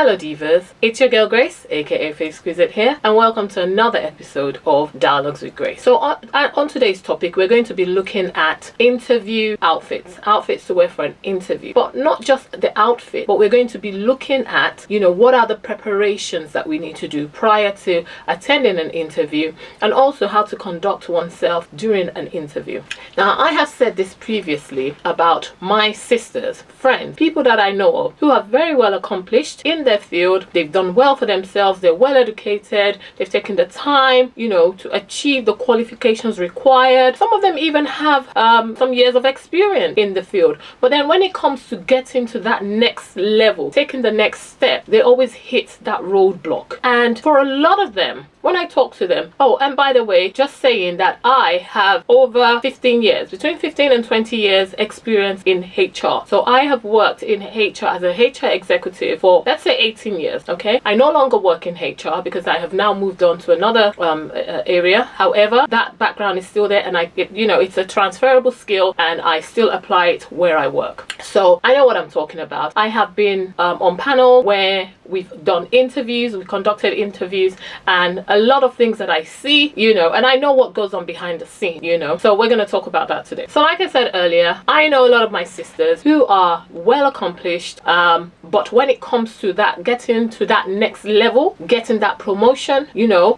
Hello divas, it's your girl Grace, aka Exquisite here, and welcome to another episode of Dialogues with Grace. So on today's topic, we're going to be looking at interview outfits to wear for an interview. But not just the outfit, but we're going to be looking at, what are the preparations that we need to do prior to attending an interview, and also how to conduct oneself during an interview. Now, I have said this previously about my sisters, friends, people that I know of who are very well accomplished in their field. They've done well for themselves, they're well educated, they've taken the time, to achieve the qualifications required. Some of them even have some years of experience in the field. But then when it comes to getting to that next level, taking the next step, they always hit that roadblock. And for a lot of them, when I talk to them, oh, and by the way, just saying that I have over 15 years, between 15 and 20 years experience in HR. So I have worked in HR as a HR executive for, let's say, 18 years, okay? I no longer work in HR because I have now moved on to another area. However, that background is still there, and it's a transferable skill, and I still apply it where I work. So I know what I'm talking about. I have been on panel where we've done interviews, we've conducted interviews, and a lot of things that I see, and I know what goes on behind the scene, so we're going to talk about that today. So like I said earlier, I know a lot of my sisters who are well accomplished, but when it comes to that, getting to that next level, getting that promotion,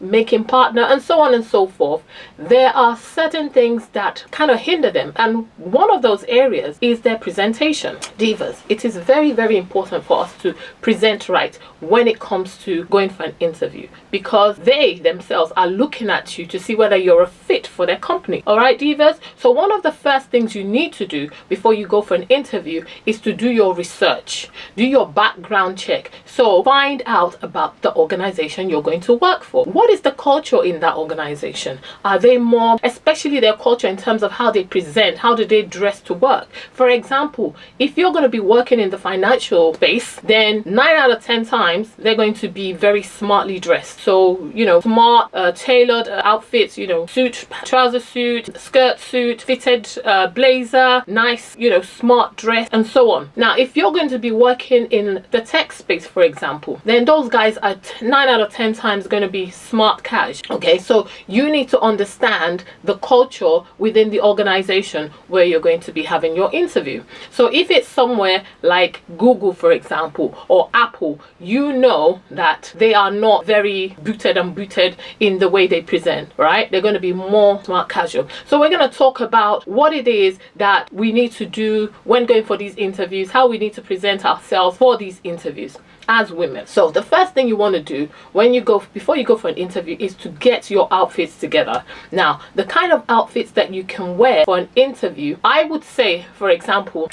making partner and so on and so forth, there are certain things that kind of hinder them, and one of those areas is their presentation. Divas, it is very, very important for us to present right when it comes to going for an interview, because they themselves are looking at you to see whether you're a fit for their company. All right, divas? So one of the first things you need to do before you go for an interview is to do your research, do your background check. So find out about the organization you're going to work for. What is the culture in that organization? Are they more, especially their culture in terms of how they present, how do they dress to work? For example, if you're going to be working in the financial space, then 9 out of 10 times they're going to be very smartly dressed. So, smart, tailored outfits, suit, trouser suit, skirt suit, fitted blazer, nice, smart dress, and so on. Now, if you're going to be working in the tech space, for example, then those guys are 9 out of 10 times going to be smart cash. Okay, so you need to understand the culture within the organization where you're going to be having your interview. So if it's somewhere like Google, for example, or Apple, you know that they are not very booted in the way they present, right? They're going to be more smart casual. So we're going to talk about what it is that we need to do when going for these interviews, how we need to present ourselves for these interviews as women. So the first thing you want to do before you go for an interview is to get your outfits together. Now, the kind of outfits that you can wear for an interview, I would say, for example,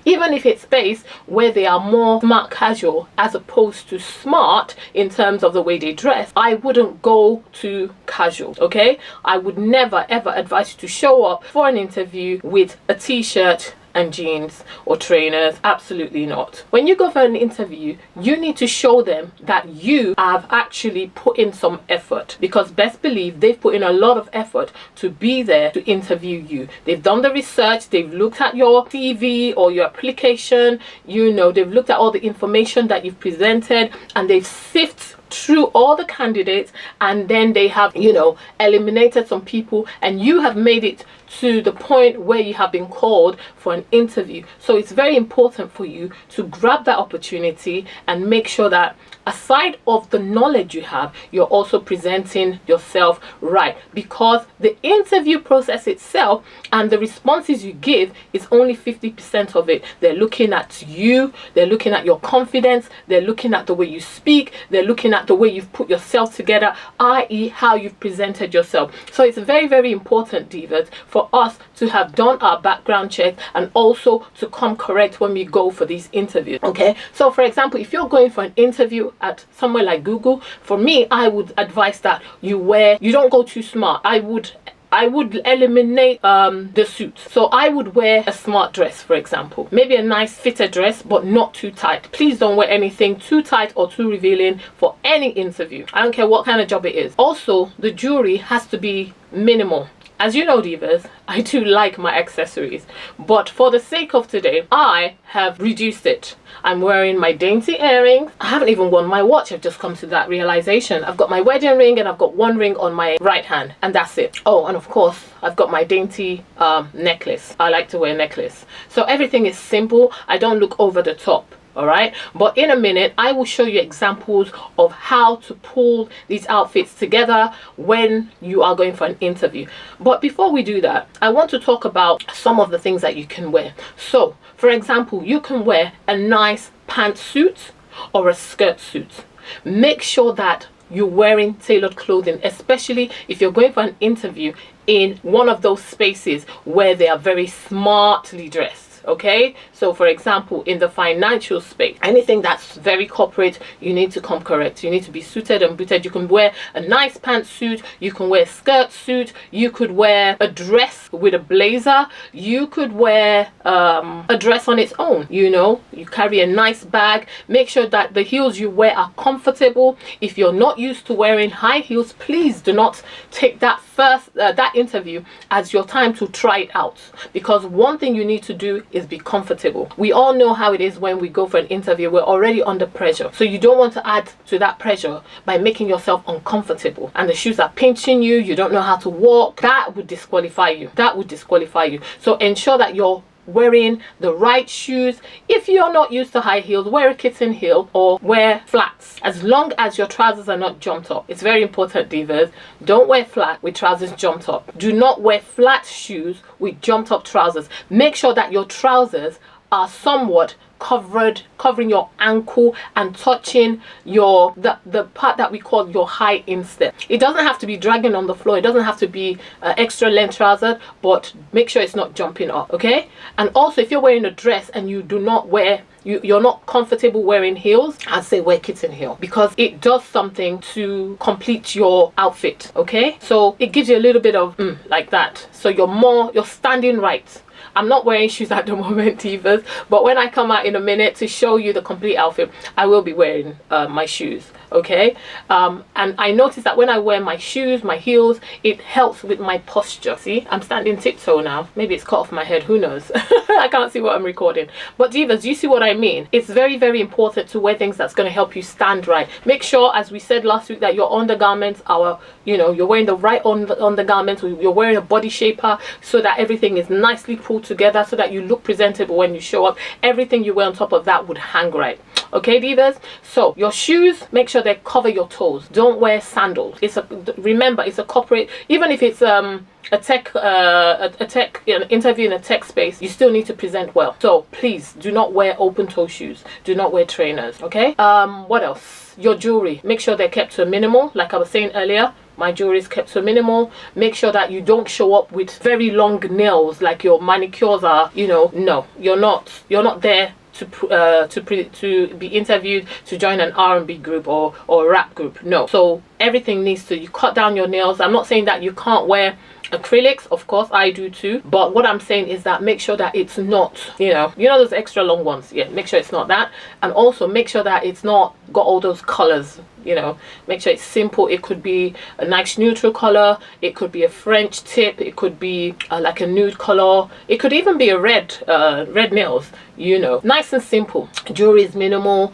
even if it's space where they are more smart casual as opposed to smart in terms of the way they dress, I wouldn't go to casual, okay? I would never ever advise you to show up for an interview with a t-shirt and jeans or trainers. Absolutely not. When you go for an interview, you need to show them that you have actually put in some effort, because best believe they've put in a lot of effort to be there to interview you. They've done the research, they've looked at your CV or your application, they've looked at all the information that you've presented, and they've sifted through all the candidates, and then they have eliminated some people, and you have made it to the point where you have been called for an interview. So it's very important for you to grab that opportunity and make sure that aside of the knowledge you have, you're also presenting yourself right, because the interview process itself and the responses you give is only 50% of it. They're looking at you, they're looking at your confidence, they're looking at the way you speak, they're looking at the way you've put yourself together, i.e. how you've presented yourself. So it's very, very important, divas, for us to have done our background check and also to come correct when we go for these interviews. Okay, so for example, if you're going for an interview at somewhere like Google, for me, I would advise that you don't go too smart. I would eliminate the suit. So I would wear a smart dress, for example, maybe a nice fitted dress, but not too tight. Please don't wear anything too tight or too revealing for any interview. I don't care what kind of job it is. Also, the jewelry has to be minimal. As you know, divas, I do like my accessories, but for the sake of today, I have reduced it. I'm wearing my dainty earrings. I haven't even worn my watch. I've just come to that realization. I've got my wedding ring and I've got one ring on my right hand, and that's it. Oh, and of course, I've got my dainty necklace. I like to wear a necklace. So everything is simple. I don't look over the top. All right, but in a minute I will show you examples of how to pull these outfits together when you are going for an interview. But before we do that, I want to talk about some of the things that you can wear. So for example, you can wear a nice pantsuit or a skirt suit. Make sure that you're wearing tailored clothing, especially if you're going for an interview in one of those spaces where they are very smartly dressed. Okay, so for example, in the financial space, anything that's very corporate, you need to come correct. You need to be suited and booted. You can wear a nice pantsuit, you can wear a skirt suit, you could wear a dress with a blazer, you could wear a dress on its own. You know, you carry a nice bag. Make sure that the heels you wear are comfortable. If you're not used to wearing high heels, please do not take that that interview as your time to try it out, because one thing you need to do is be comfortable. We all know how it is when we go for an interview. We're already under pressure, so you don't want to add to that pressure by making yourself uncomfortable, and the shoes are pinching you, you don't know how to walk. That would disqualify you. That would disqualify you. So ensure that you're wearing the right shoes. If you're not used to high heels, wear a kitten heel or wear flats, as long as your trousers are not jumped up. It's very important, divas. Don't wear flat with trousers jumped up. Do not wear flat shoes with jumped up trousers. Make sure that your trousers are somewhat covering your ankle and touching your the part that we call your high instep. It doesn't have to be dragging on the floor. It doesn't have to be extra length trouser, but make sure it's not jumping up. Okay, and also if you're wearing a dress and you do not wear you're not comfortable wearing heels, I'd say wear kitten heel, because it does something to complete your outfit. Okay, so it gives you a little bit of like that, so you're standing right. I'm not wearing shoes at the moment, divas, but when I come out in a minute to show you the complete outfit, I will be wearing my shoes. Okay, and I notice that when I wear my shoes, my heels, it helps with my posture. See, I'm standing tiptoe now. Maybe it's cut off my head, who knows. I can't see what I'm recording, but divas, you see what I mean. It's very, very important to wear things that's going to help you stand right. Make sure, as we said last week, that your undergarments are, you know, you're wearing the right undergarments. You're wearing a body shaper so that everything is nicely pulled together, so that you look presentable when you show up. Everything you wear on top of that would hang right. Okay, divas, so your shoes, make sure they cover your toes. Don't wear sandals. Remember, it's a corporate, even if it's a tech interview in a tech space, you still need to present well. So please do not wear open toe shoes. Do not wear trainers. Okay, what else? Your jewelry, make sure they're kept to a minimal. Like I was saying earlier, my jewelry is kept to a minimal. Make sure that you don't show up with very long nails, like your manicures are, you know. No, you're not there to be interviewed to join an R&B group or a rap group. No, so everything needs to, you cut down your nails. I'm not saying that you can't wear acrylics, of course I do too, but what I'm saying is that make sure that it's not, you know those extra long ones. Yeah, make sure it's not that, and also make sure that it's not got all those colors. Make sure it's simple. It could be a nice neutral color, it could be a French tip, it could be like a nude color, it could even be a red nails. Nice and simple. Jewelry is minimal,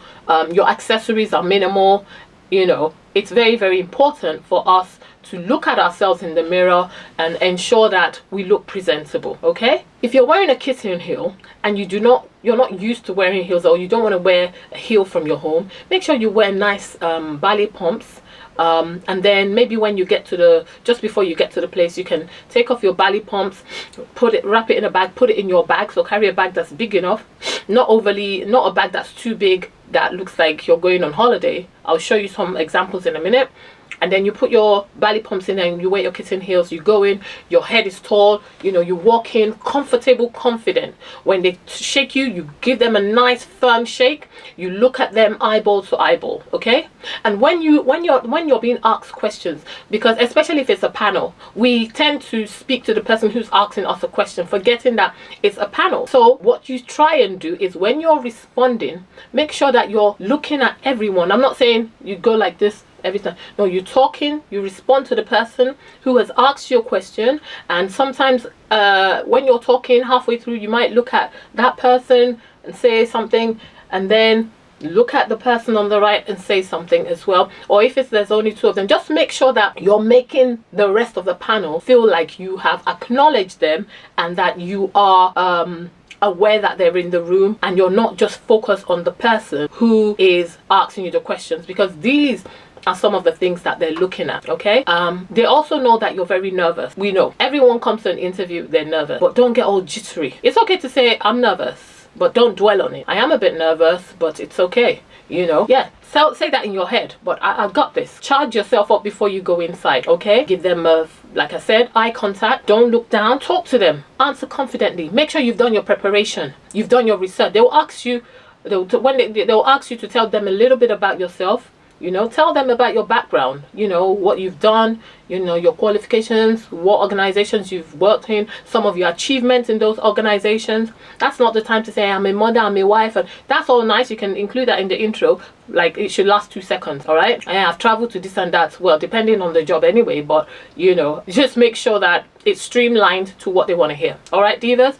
your accessories are minimal. It's very, very important for us to look at ourselves in the mirror and ensure that we look presentable. Okay, if you're wearing a kitten heel and you're not used to wearing heels, or you don't want to wear a heel from your home, make sure you wear nice ballet pumps. And then maybe when you get to just before you get to the place, you can take off your ballet pumps, wrap it in a bag, put it in your bag. So carry a bag that's big enough, not a bag that's too big that looks like you're going on holiday. I'll show you some examples in a minute. And then you put your ballet pumps in and you wear your kitten heels. You go in, your head is tall, you walk in comfortable, confident. When they shake you, you give them a nice firm shake. You look at them eyeball to eyeball. Okay, and when you're being asked questions, because especially if it's a panel, we tend to speak to the person who's asking us a question, forgetting that it's a panel. So what you try and do is, when you're responding, make sure that you're looking at everyone. I'm not saying you go like this every time. No, you're talking, you respond to the person who has asked you a question. And sometimes when you're talking halfway through, you might look at that person and say something, and then look at the person on the right and say something as well. Or if there's only two of them, just make sure that you're making the rest of the panel feel like you have acknowledged them, and that you are aware that they're in the room, and you're not just focused on the person who is asking you the questions, because these are some of the things that they're looking at. Okay, they also know that you're very nervous. We know everyone comes to an interview, they're nervous, but don't get all jittery. It's okay to say I'm nervous, but don't dwell on it. I am a bit nervous, but it's okay, you know. Yeah, so say that in your head, but I've got this. Charge yourself up before you go inside. Okay, give them like I said, eye contact. Don't look down. Talk to them. Answer confidently. Make sure you've done your preparation, you've done your research. They'll ask you, they'll ask you to tell them a little bit about yourself. You know, tell them about your background, you know, what you've done, you know, your qualifications, what organizations you've worked in, some of your achievements in those organizations. That's not the time to say I'm a mother, I'm a wife, and that's all nice. You can include that in the intro. Like, it should last 2 seconds. All right, and I've traveled to this and that. Well, depending on the job anyway, but you know, just make sure that it's streamlined to what they want to hear. All right, divas.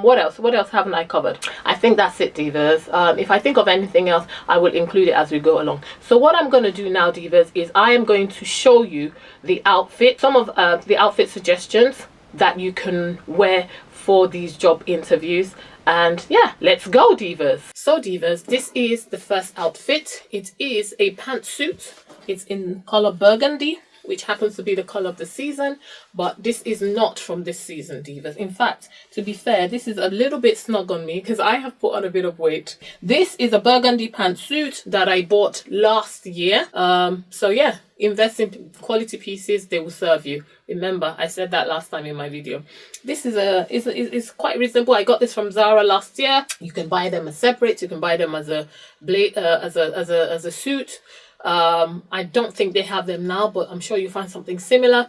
What else haven't I covered? I think that's it, divas. If I think of anything else, I will include it as we go along. So what I'm going to do now, divas, is I am going to show you the outfit, some of the outfit suggestions that you can wear for these job interviews. And yeah, let's go, divas. So divas, this is the first outfit. It is a pantsuit. It's in color burgundy, which happens to be the color of the season, but this is not from this season, divas. In fact, to be fair, this is a little bit snug on me because I have put on a bit of weight. This is a burgundy pantsuit that I bought last year. So yeah, invest in quality pieces, they will serve you. Remember, I said that last time in my video. This is quite reasonable. I got this from Zara last year. You can buy them as separate. You can buy them as a as a suit. I don't think they have them now, but I'm sure you'll find something similar.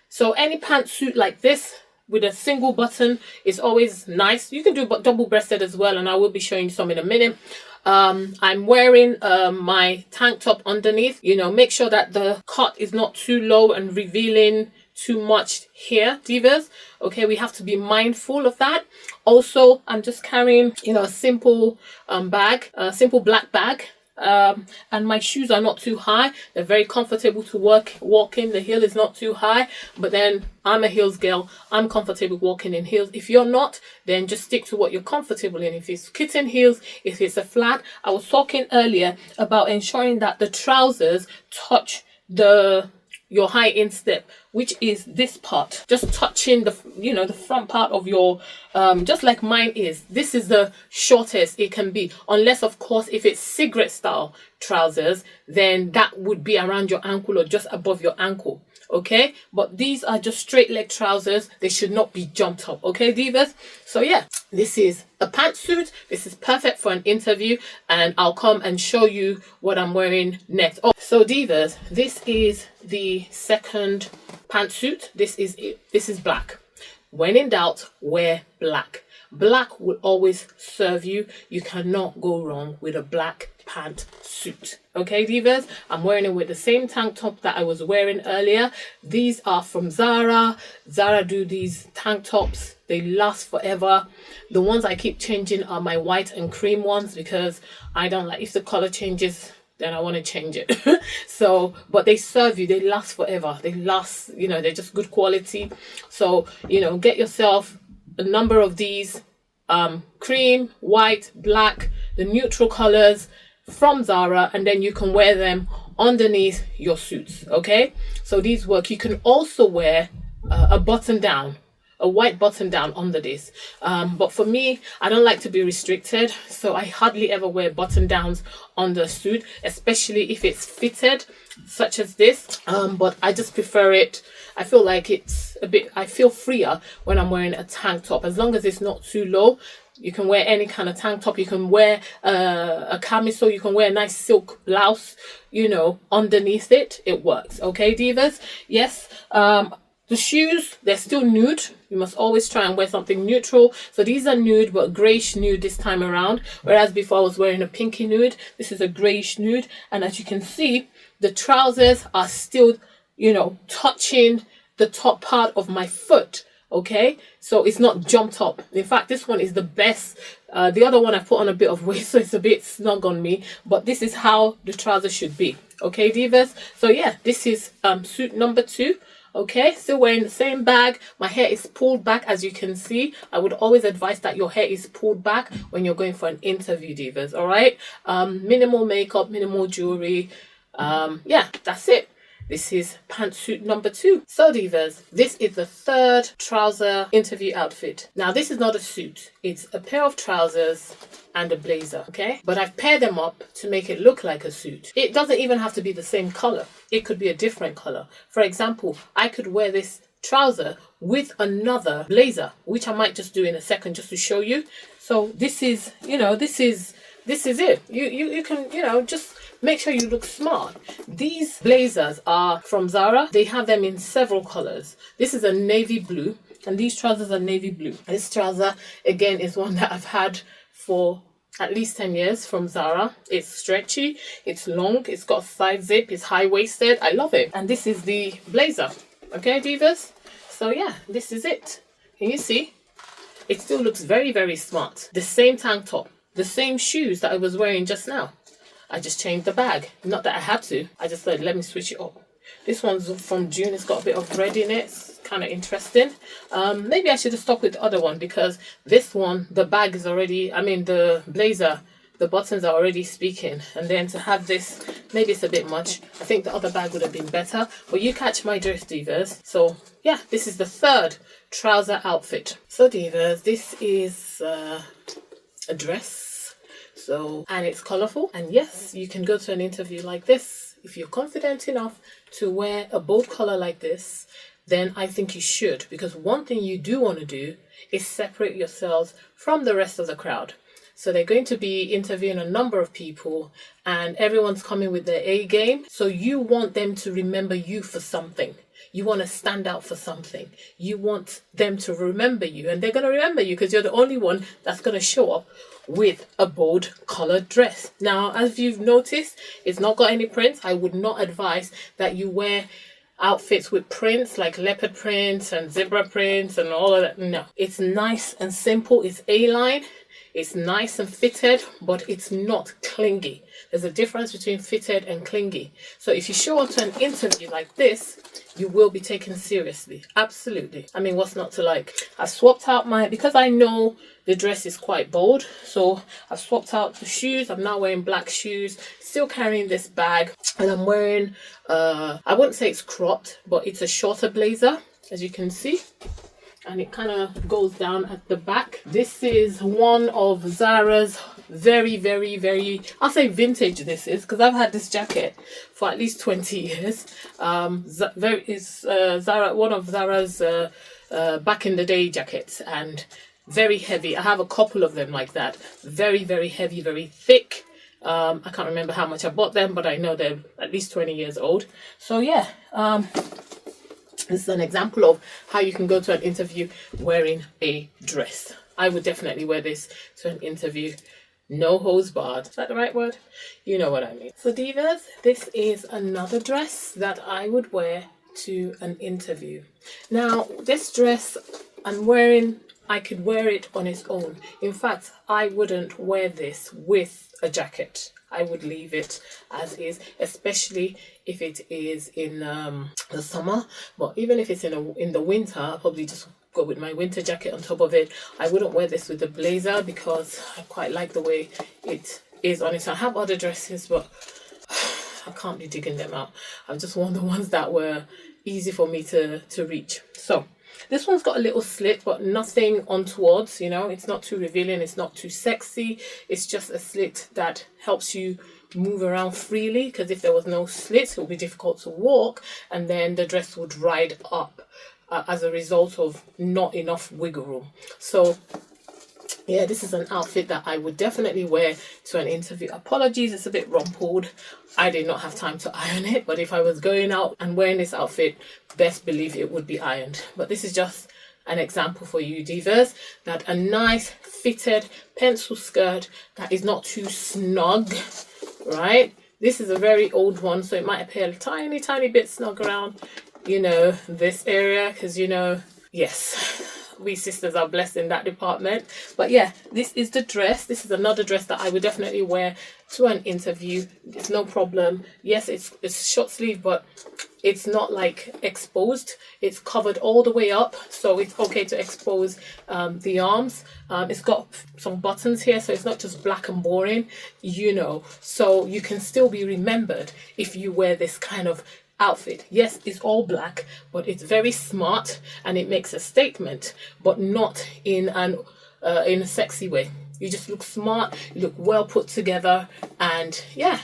So any pantsuit like this with a single button is always nice. You can do double-breasted as well, and I will be showing you some in a minute. I'm wearing my tank top underneath. You know, make sure that the cut is not too low and revealing too much here, divas. Okay, we have to be mindful of that. Also, I'm just carrying, you know, a simple bag, a simple black bag. And my shoes are not too high. They're very comfortable to walk in. The heel is not too high, but then I'm a heels girl. I'm comfortable walking in heels. If you're not, then just stick to what you're comfortable in. If it's kitten heels, if it's a flat. I was talking earlier about ensuring that the trousers touch your high instep, which is this part, just touching the, you know, the front part of your, just like mine is. This is the shortest it can be, unless of course if it's cigarette style trousers, then that would be around your ankle or just above your ankle. Okay, but these are just straight leg trousers. They should not be jumped up. Okay, divas. So yeah, this is a pantsuit. This is perfect for an interview, and I'll come and show you what I'm wearing next. Oh, so divas, this is the second pantsuit. This is black. When in doubt, wear black. Black will always serve you. You cannot go wrong with a black pantsuit. Okay, divas, I'm wearing it with the same tank top that I was wearing earlier. These are from Zara. Zara do these tank tops. They last forever. The ones I keep changing are my white and cream ones because I don't like, if the color changes, then I want to change it. So, but they serve you. They last forever. They last, you know, they're just good quality. So, you know, get yourself a number of these, cream, white, black, the neutral colors from Zara, and then you can wear them underneath your suits. Okay, so these work. You can also wear a button down, a white button down under this, but for me, I don't like to be restricted, so I hardly ever wear button downs on the suit, especially if it's fitted such as this, but I just prefer it. I feel like it's a bit, I feel freer when I'm wearing a tank top, as long as it's not too low. You can wear any kind of tank top. You can wear a camisole. You can wear a nice silk blouse, you know, underneath it. It works. Okay, divas? Yes. The shoes, they're still nude. You must always try and wear something neutral. So these are nude, but greyish nude this time around. Whereas before I was wearing a pinky nude. This is a greyish nude. And as you can see, the trousers are still, you know, touching the top part of my foot. Okay, so it's not jumped up. In fact, this one is the best. The other one I put on a bit of weight, so it's a bit snug on me. But this is how the trousers should be. Okay, divas. So yeah, this is suit number 2. Okay, still wearing the same bag. My hair is pulled back, as you can see. I would always advise that your hair is pulled back when you're going for an interview, divas. All right, minimal makeup, minimal jewelry. Yeah, that's it. This is pantsuit number 2. So divas, this is the 3rd trouser interview outfit. Now this is not a suit. It's a pair of trousers and a blazer, okay? But I've paired them up to make it look like a suit. It doesn't even have to be the same color. It could be a different color. For example, I could wear this trouser with another blazer, which I might just do in a second just to show you. So this is, you know, this is it. You can, you know, just make sure you look smart. These blazers are from Zara. They have them in several colors. This is a navy blue, and these trousers are navy blue. This trouser, again, is one that I've had for at least 10 years from Zara. It's stretchy, it's long, it's got a side zip, it's high-waisted. I love it. And this is the blazer. Okay, divas? So yeah, this is it. Can you see? It still looks very, very smart. The same tank top, the same shoes that I was wearing just now. I just changed the bag. Not that I had to. I just thought, let me switch it up. This one's from June. It's got a bit of red in it. It's kind of interesting. Maybe I should have stuck with the other one, because this one, the bag is already, I mean, the blazer, the buttons are already speaking. And then to have this, maybe it's a bit much. I think the other bag would have been better. But you catch my drift, divas. So yeah, this is the 3rd trouser outfit. So divas, this is a dress. So, and it's colorful, and yes, you can go to an interview like this. If you're confident enough to wear a bold color like this, then I think you should, because one thing you do want to do is separate yourselves from the rest of the crowd. So they're going to be interviewing a number of people, and everyone's coming with their A game. So you want them to remember you for something. You want to stand out for something. You want them to remember you, and they're going to remember you because you're the only one that's going to show up with a bold colored dress. Now, as you've noticed, it's not got any prints. I would not advise that you wear outfits with prints like leopard prints and zebra prints and all of that. No, it's nice and simple. It's A-line. It's nice and fitted, but it's not clingy. There's a difference between fitted and clingy. So if you show up to an interview like this, you will be taken seriously. Absolutely. I mean, what's not to like? I've swapped out because I know the dress is quite bold. So I've swapped out the shoes. I'm now wearing black shoes, still carrying this bag. And I'm wearing, I wouldn't say it's cropped, but it's a shorter blazer, as you can see. And it kind of goes down at the back. This is one of Zara's very, very, very, I'll say vintage this is, because I've had this jacket for at least 20 years. It's Zara, one of Zara's back in the day jackets, and very heavy. I have a couple of them like that. Very, very heavy, very thick. I can't remember how much I bought them, but I know they're at least 20 years old. So yeah, this is an example of how you can go to an interview wearing a dress. I would definitely wear this to an interview. No hose barred. Is that the right word? You know what I mean. So divas, this is another dress that I would wear to an interview. Now, this dress I'm wearing, I could wear it on its own. In fact, I wouldn't wear this with a jacket. I would leave it as is, especially if it is in the summer. But even if it's in the winter, I'll probably just go with my winter jacket on top of it. I wouldn't wear this with the blazer because I quite like the way it is on it. So I have other dresses, but I can't be digging them out. I've just worn the ones that were easy for me to reach. So this one's got a little slit, but nothing untowards, you know. It's not too revealing, it's not too sexy. It's just a slit that helps you move around freely, because if there was no slit, it would be difficult to walk, and then the dress would ride up as a result of not enough wiggle room. So Yeah, this is an outfit that I would definitely wear to an interview. Apologies, it's a bit rumpled. I did not have time to iron it, but if I was going out and wearing this outfit, best believe it would be ironed. But this is just an example for you divas, that a nice fitted pencil skirt that is not too snug, right? This is a very old one, so it might appear a tiny bit snug around, you know, this area, because, you know, yes, we sisters are blessed in that department. But yeah, this is the dress. This is another dress that I would definitely wear to an interview. It's no problem. Yes, it's short sleeve, but it's not like exposed. It's covered all the way up, so it's okay to expose the arms. It's got some buttons here, so it's not just black and boring, you know, so you can still be remembered if you wear this kind of outfit. Yes, it's all black, but it's very smart and it makes a statement, but not in a sexy way. You just look smart, you look well put together, and yeah,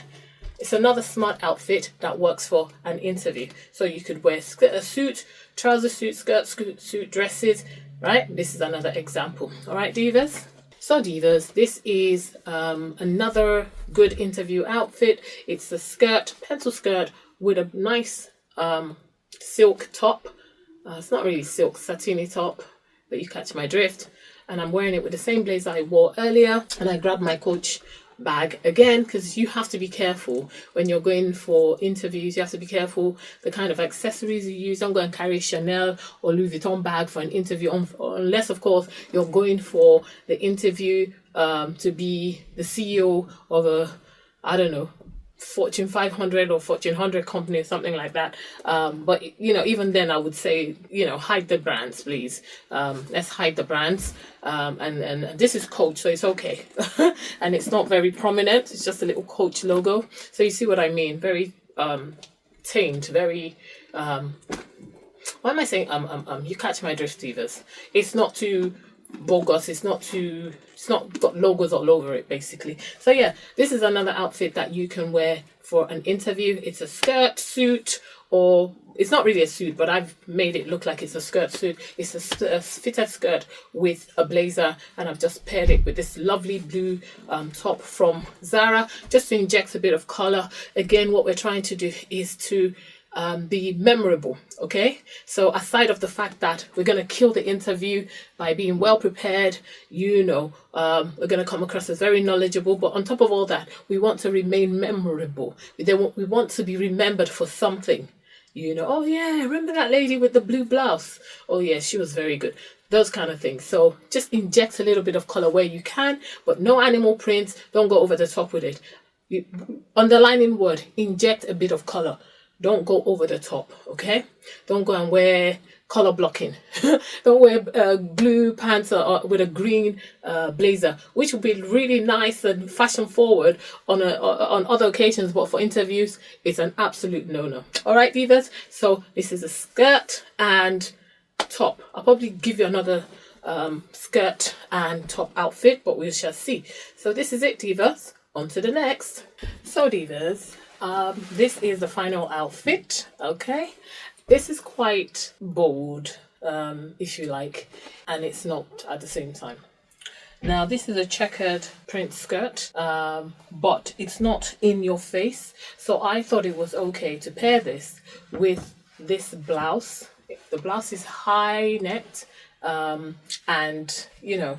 it's another smart outfit that works for an interview. So you could wear a suit, trouser suit, skirt suit, dresses, right? This is another example. All right, divas. So divas, this is another good interview outfit. It's a skirt, pencil skirt, with a nice silk top. It's not really silk, satiny top, but you catch my drift. And I'm wearing it with the same blazer I wore earlier. And I grabbed my Coach bag again, because you have to be careful when you're going for interviews. You have to be careful the kind of accessories you use. Don't go and carry Chanel or Louis Vuitton bag for an interview, unless of course you're going for the interview to be the CEO of a, I don't know, Fortune 500 or Fortune 100 company or something like that. But, you know, even then I would say, you know, hide the brands, please. Let's hide the brands. And this is Coach, so it's okay. And it's not very prominent. It's just a little Coach logo. So you see what I mean? Very tamed, very... why am I saying you catch my drift, divas? It's not too bogus, it's not got logos all over it, basically. So yeah, this is another outfit that you can wear for an interview. It's a skirt suit, or it's not really a suit, but I've made it look like it's a skirt suit. It's a fitted skirt with a blazer, and I've just paired it with this lovely blue top from Zara, just to inject a bit of color. Again, what we're trying to do is to be memorable, okay? So aside of the fact that we're going to kill the interview by being well prepared, you know, we're going to come across as very knowledgeable, but on top of all that, we want to remain memorable. We want to be remembered for something, you know. Oh yeah, remember that lady with the blue blouse? Oh yeah, she was very good. Those kind of things. So just inject a little bit of color where you can, but no animal prints. Don't go over the top with it. Underlining word, inject a bit of color. Don't go over the top, okay? Don't go and wear color blocking. Don't wear blue pants with a green blazer, which would be really nice and fashion forward on other occasions, but for interviews, it's an absolute no-no. All right, divas? So this is a skirt and top. I'll probably give you another skirt and top outfit, but we shall see. So this is it, divas. On to the next. So divas, this is the final outfit, okay? This is quite bold, if you like, and it's not at the same time. Now, this is a checkered print skirt, but it's not in your face, so I thought it was okay to pair this with this blouse. The blouse is high necked, and, you know,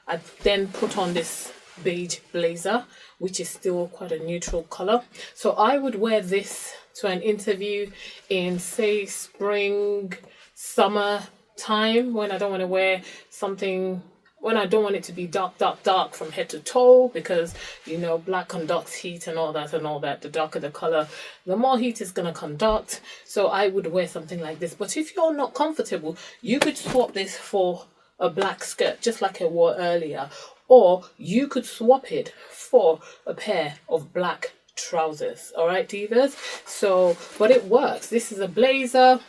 I then put on this beige blazer, which is still quite a neutral color. So I would wear this to an interview in, say, spring, summer time, when I don't want to wear something, when I don't want it to be dark from head to toe, because, you know, black conducts heat and all that. The darker the color, the more heat is going to conduct. So I would wear something like this. But if you're not comfortable, you could swap this for a black skirt, just like I wore earlier. Or you could swap it for a pair of black trousers. All right, divas? So, but it works. This is a blazer.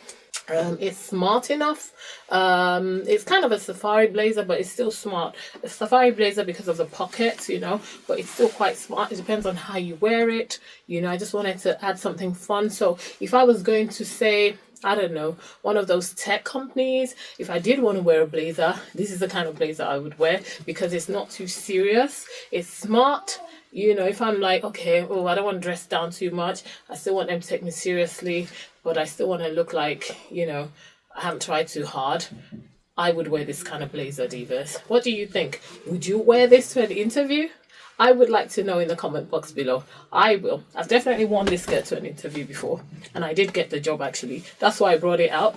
It's smart enough. It's kind of a safari blazer, but it's still smart. A safari blazer because of the pockets, you know, but it's still quite smart. It depends on how you wear it. You know, I just wanted to add something fun. So if I was going to say I don't know, one of those tech companies, if I did want to wear a blazer, this is the kind of blazer I would wear, because it's not too serious, it's smart. You know, if I'm like, okay, oh, I don't want to dress down too much, I still want them to take me seriously, but I still want to look like, you know, I haven't tried too hard, I would wear this kind of blazer, divas. What do you think? Would you wear this to an interview? I would like to know in the comment box below. I will. I've definitely worn this skirt to an interview before, and I did get the job actually. That's why I brought it out.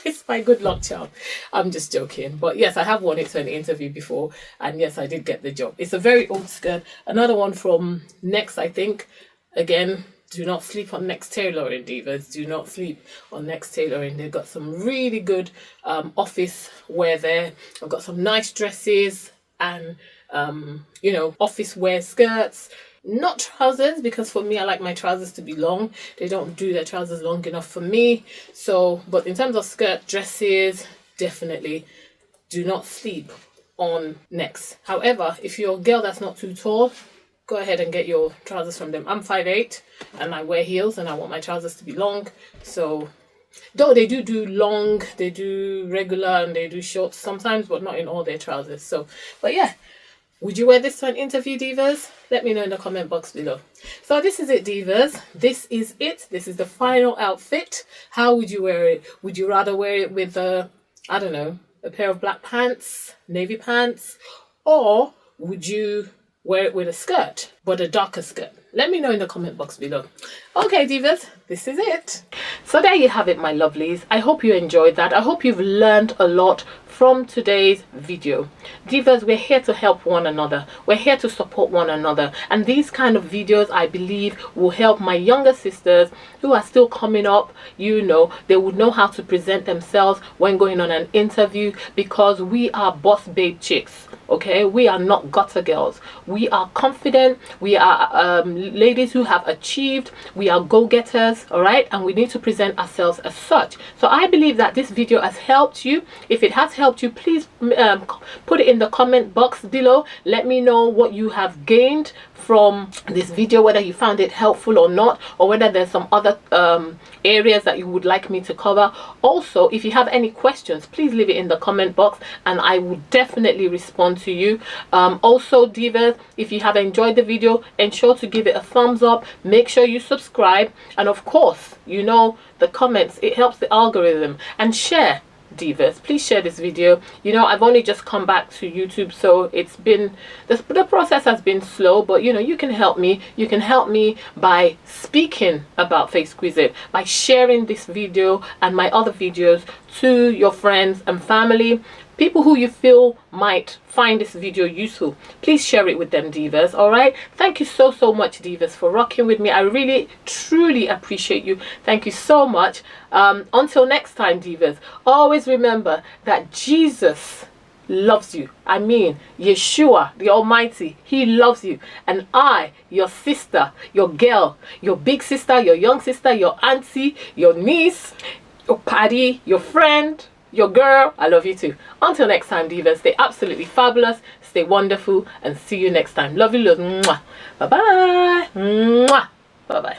It's my good luck charm. I'm just joking. But yes, I have worn it to an interview before, and yes, I did get the job. It's a very old skirt. Another one from Next, I think. Again, do not sleep on Next tailoring, divas. Do not sleep on Next tailoring. They've got some really good office wear there. I've got some nice dresses and you know, office wear skirts, not trousers, because for me, I like my trousers to be long. They don't do their trousers long enough for me. So, but in terms of skirt, dresses, definitely do not sleep on Next. However, if you're a girl that's not too tall, go ahead and get your trousers from them. I'm 5'8" and I wear heels and I want my trousers to be long. So, though they do long, they do regular and they do short sometimes, but not in all their trousers. So, but yeah. Would you wear this to an interview, divas? Let me know in the comment box below. So this is it, divas. This is it. This is the final outfit. How would you wear it? Would you rather wear it with I don't know, a pair of black pants, navy pants, or would you wear it with a skirt, but a darker skirt? Let me know in the comment box below. Okay, divas, this is it. So there you have it, my lovelies. I hope you enjoyed that. I hope you've learned a lot from today's video. Divas, we're here to help one another. We're here to support one another. And these kind of videos, I believe, will help my younger sisters who are still coming up. You know, they would know how to present themselves when going on an interview, because we are boss babe chicks. Okay, we are not gutter girls. We are confident. We are ladies who have achieved. We are go-getters, all right? And we need to present ourselves as such. So I believe that this video has helped you. If it has helped you, please put it in the comment box below. Let me know what you have gained from this video, whether you found it helpful or not, or whether there's some other areas that you would like me to cover. Also, if you have any questions, please leave it in the comment box and I will definitely respond to you. Also, divas, if you have enjoyed the video, ensure to give it a thumbs up. Make sure you subscribe, and of course, you know, the comments, it helps the algorithm. And share, divas, please share this video. You know, I've only just come back to YouTube, so it's been the process has been slow, but you know, you can help me. You can help me by speaking about Facequisite, by sharing this video and my other videos to your friends and family, people who you feel might find this video useful. Please share it with them, divas. All right, thank you so much, divas, for rocking with me. I really truly appreciate you. Thank you so much. Until next time, divas, always remember that Jesus loves you. I mean, Yeshua the Almighty, he loves you. And I, your sister, your girl, your big sister, your young sister, your auntie, your niece, your paddy, your friend, your girl, I love you too. Until next time, divas, stay absolutely fabulous, stay wonderful, and see you next time. Love you, love. Bye bye. Bye bye.